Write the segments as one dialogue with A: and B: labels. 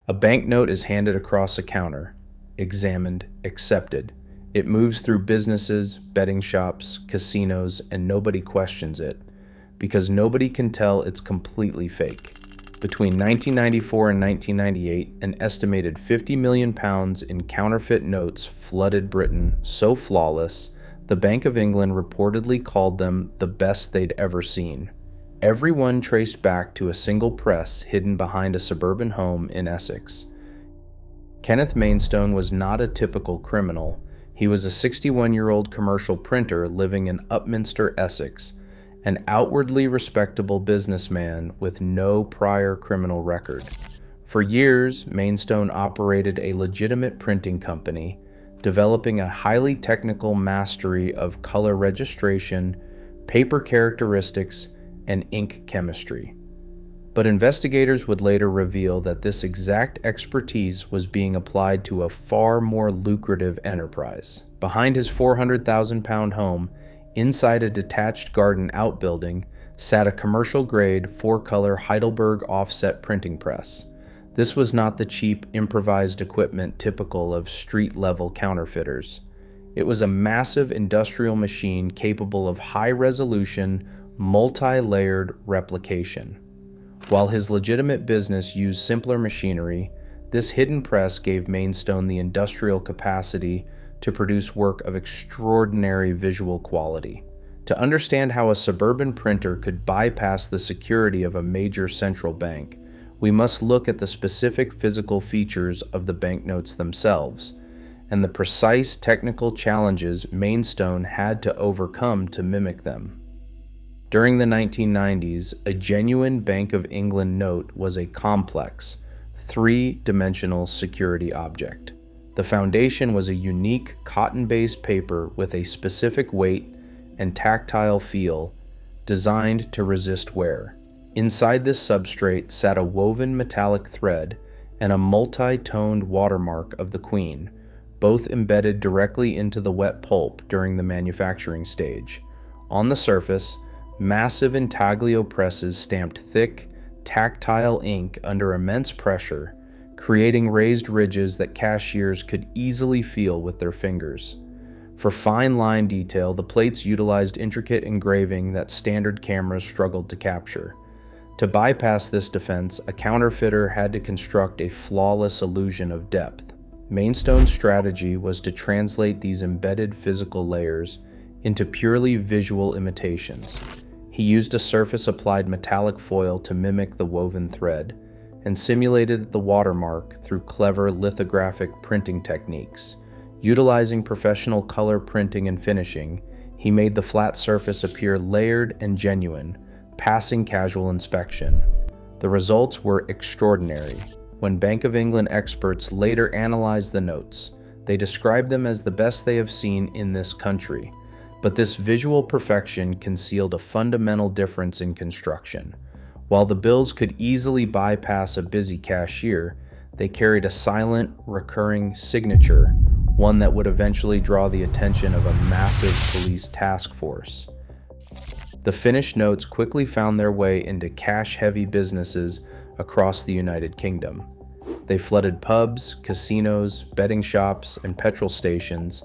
A: A banknote is handed across a counter, examined, accepted. It moves through businesses, betting shops, casinos, and nobody questions it, because nobody can tell it's completely fake. Between 1994 and 1998, an estimated 50 million pounds in counterfeit notes flooded Britain so flawless, the Bank of England reportedly called them the best they'd ever seen. Everyone traced back to a single press hidden behind a suburban home in Essex. Kenneth Mainstone was not a typical criminal. He was a 61-year-old commercial printer living in Upminster, Essex, an outwardly respectable businessman with no prior criminal record. For years, Mainstone operated a legitimate printing company, developing a highly technical mastery of color registration, paper characteristics, and ink chemistry. But investigators would later reveal that this exact expertise was being applied to a far more lucrative enterprise. Behind his 400,000-pound home, inside a detached garden outbuilding, sat a commercial-grade 4-color Heidelberg offset printing press. This was not the cheap, improvised equipment typical of street-level counterfeiters. It was a massive industrial machine capable of high-resolution, multi-layered replication. While his legitimate business used simpler machinery, this hidden press gave Mainstone the industrial capacity to produce work of extraordinary visual quality. To understand how a suburban printer could bypass the security of a major central bank, we must look at the specific physical features of the banknotes themselves, and the precise technical challenges Mainstone had to overcome to mimic them. During the 1990s, a genuine Bank of England note was a complex, three-dimensional security object. The foundation was a unique cotton-based paper with a specific weight and tactile feel designed to resist wear. Inside this substrate sat a woven metallic thread and a multi-toned watermark of the Queen, both embedded directly into the wet pulp during the manufacturing stage. On the surface, massive intaglio presses stamped thick, tactile ink under immense pressure, creating raised ridges that cashiers could easily feel with their fingers. For fine line detail, the plates utilized intricate engraving that standard cameras struggled to capture. To bypass this defense, a counterfeiter had to construct a flawless illusion of depth. Mainstone's strategy was to translate these embedded physical layers into purely visual imitations. He used a surface-applied metallic foil to mimic the woven thread, and simulated the watermark through clever lithographic printing techniques. Utilizing professional color printing and finishing, he made the flat surface appear layered and genuine, passing casual inspection. The results were extraordinary. When Bank of England experts later analyzed the notes, they described them as the best they have seen in this country. But this visual perfection concealed a fundamental difference in construction. While the bills could easily bypass a busy cashier, they carried a silent, recurring signature, one that would eventually draw the attention of a massive police task force. The finished notes quickly found their way into cash-heavy businesses across the United Kingdom. They flooded pubs, casinos, betting shops, and petrol stations,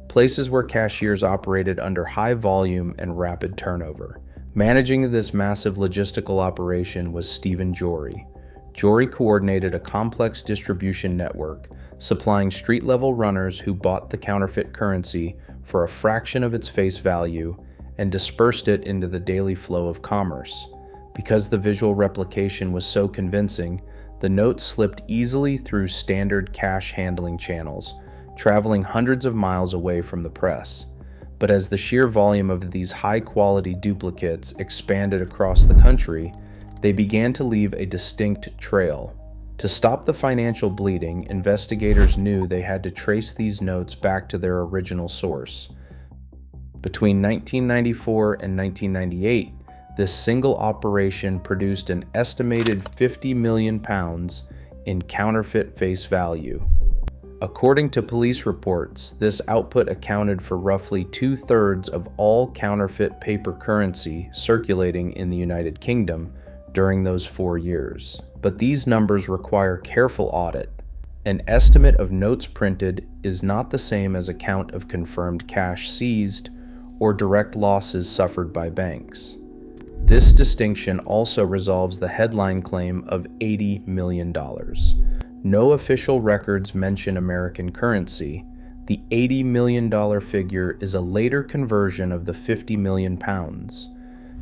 A: places where cashiers operated under high volume and rapid turnover. Managing this massive logistical operation was Stephen Jory. Jory coordinated a complex distribution network, supplying street-level runners who bought the counterfeit currency for a fraction of its face value and dispersed it into the daily flow of commerce. Because the visual replication was so convincing, the notes slipped easily through standard cash handling channels, traveling hundreds of miles away from the press. But as the sheer volume of these high-quality duplicates expanded across the country, they began to leave a distinct trail. To stop the financial bleeding, investigators knew they had to trace these notes back to their original source. Between 1994 and 1998, this single operation produced an estimated 50 million pounds in counterfeit face value. According to police reports, this output accounted for roughly 2/3 of all counterfeit paper currency circulating in the United Kingdom during those 4 years. but these numbers require careful audit. An estimate of notes printed is not the same as a count of confirmed cash seized or direct losses suffered by banks. This distinction also resolves the headline claim of $80 million. No official records mention American currency. The $80 million figure is a later conversion of the 50 million pounds,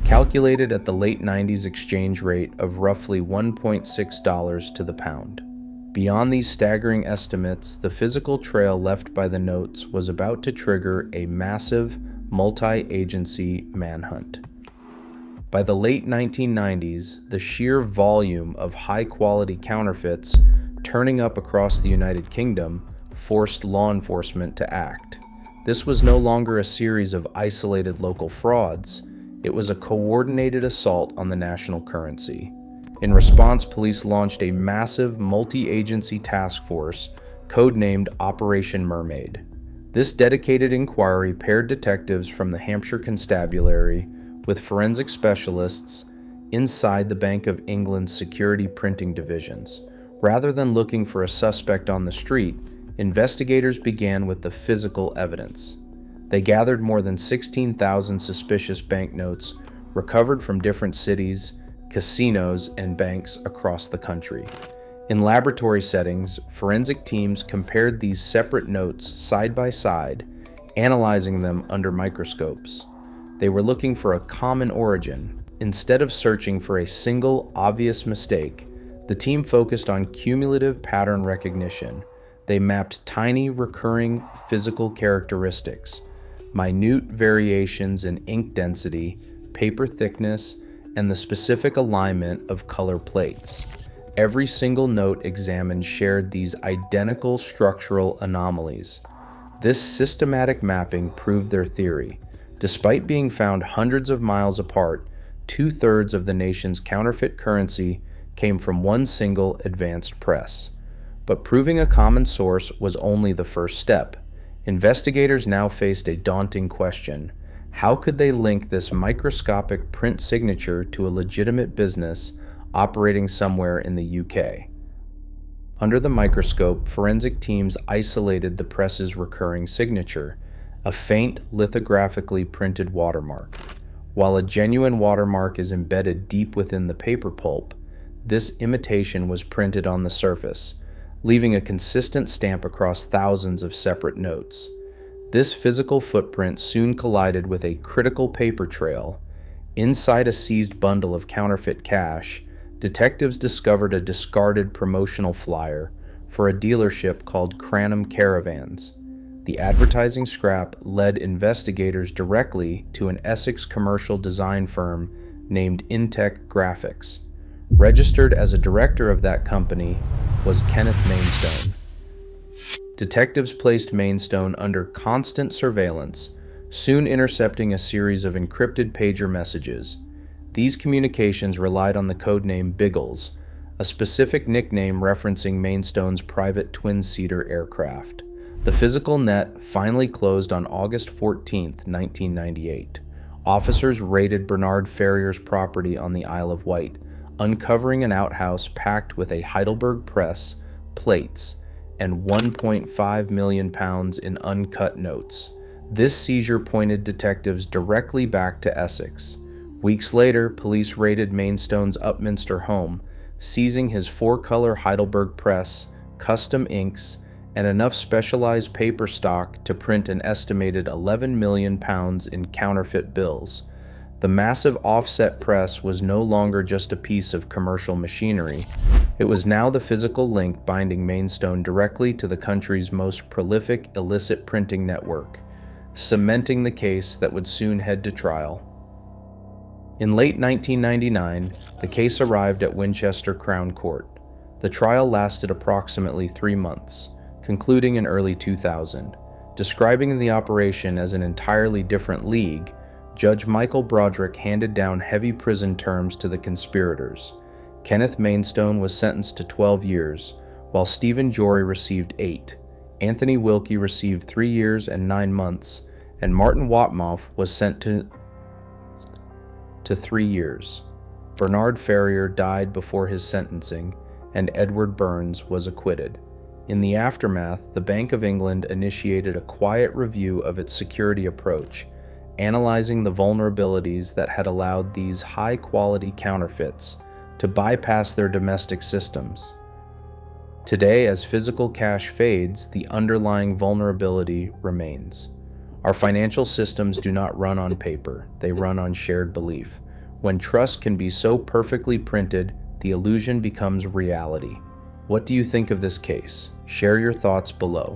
A: calculated at the late 90s exchange rate of roughly $1.6 to the pound. Beyond these staggering estimates, the physical trail left by the notes was about to trigger a massive, multi-agency manhunt. By the late 1990s, the sheer volume of high-quality counterfeits turning up across the United Kingdom forced law enforcement to act. This was no longer a series of isolated local frauds. It was a coordinated assault on the national currency. In response, police launched a massive multi-agency task force codenamed Operation Mermaid. This dedicated inquiry paired detectives from the Hampshire Constabulary with forensic specialists inside the Bank of England's security printing divisions. Rather than looking for a suspect on the street, investigators began with the physical evidence. They gathered more than 16,000 suspicious banknotes recovered from different cities, casinos, and banks across the country. In laboratory settings, forensic teams compared these separate notes side by side, analyzing them under microscopes. They were looking for a common origin. Instead of searching for a single, obvious mistake, the team focused on cumulative pattern recognition. They mapped tiny, recurring physical characteristics, minute variations in ink density, paper thickness, and the specific alignment of color plates. Every single note examined shared these identical structural anomalies. This systematic mapping proved their theory. Despite being found hundreds of miles apart, 2/3 of the nation's counterfeit currency came from one single advanced press. But proving a common source was only the first step. Investigators now faced a daunting question. How could they link this microscopic print signature to a legitimate business operating somewhere in the UK? Under the microscope, forensic teams isolated the press's recurring signature, a faint lithographically printed watermark. While a genuine watermark is embedded deep within the paper pulp, this imitation was printed on the surface, leaving a consistent stamp across thousands of separate notes. This physical footprint soon collided with a critical paper trail. Inside a seized bundle of counterfeit cash, detectives discovered a discarded promotional flyer for a dealership called Cranham Caravans. The advertising scrap led investigators directly to an Essex commercial design firm named Intech Graphics. Registered as a director of that company was Kenneth Mainstone. Detectives placed Mainstone under constant surveillance, soon intercepting a series of encrypted pager messages. These communications relied on the codename Biggles, a specific nickname referencing Mainstone's private twin-seater aircraft. The physical net finally closed on August 14, 1998. Officers raided Bernard Ferrier's property on the Isle of Wight, uncovering an outhouse packed with a Heidelberg press, plates, and 1.5 million pounds in uncut notes. This seizure pointed detectives directly back to Essex. Weeks later, police raided Mainstone's Upminster home, seizing his 4-color Heidelberg press, custom inks, and enough specialized paper stock to print an estimated 11 million pounds in counterfeit bills. The massive offset press was no longer just a piece of commercial machinery. It was now the physical link binding Mainstone directly to the country's most prolific illicit printing network, cementing the case that would soon head to trial. In late 1999, the case arrived at Winchester Crown Court. The trial lasted approximately 3 months, concluding in early 2000. Describing the operation as an entirely different league, Judge Michael Broderick handed down heavy prison terms to the conspirators. Kenneth Mainstone was sentenced to 12 years, while Stephen Jory received 8. Anthony Wilkie received 3 years and 9 months, and Martin Watmoff was sent to 3 years. Bernard Ferrier died before his sentencing, and Edward Burns was acquitted. In the aftermath, the Bank of England initiated a quiet review of its security approach, analyzing the vulnerabilities that had allowed these high-quality counterfeits to bypass their domestic systems. Today, as physical cash fades, the underlying vulnerability remains. Our financial systems do not run on paper, they run on shared belief. When trust can be so perfectly printed, the illusion becomes reality. What do you think of this case? Share your thoughts below.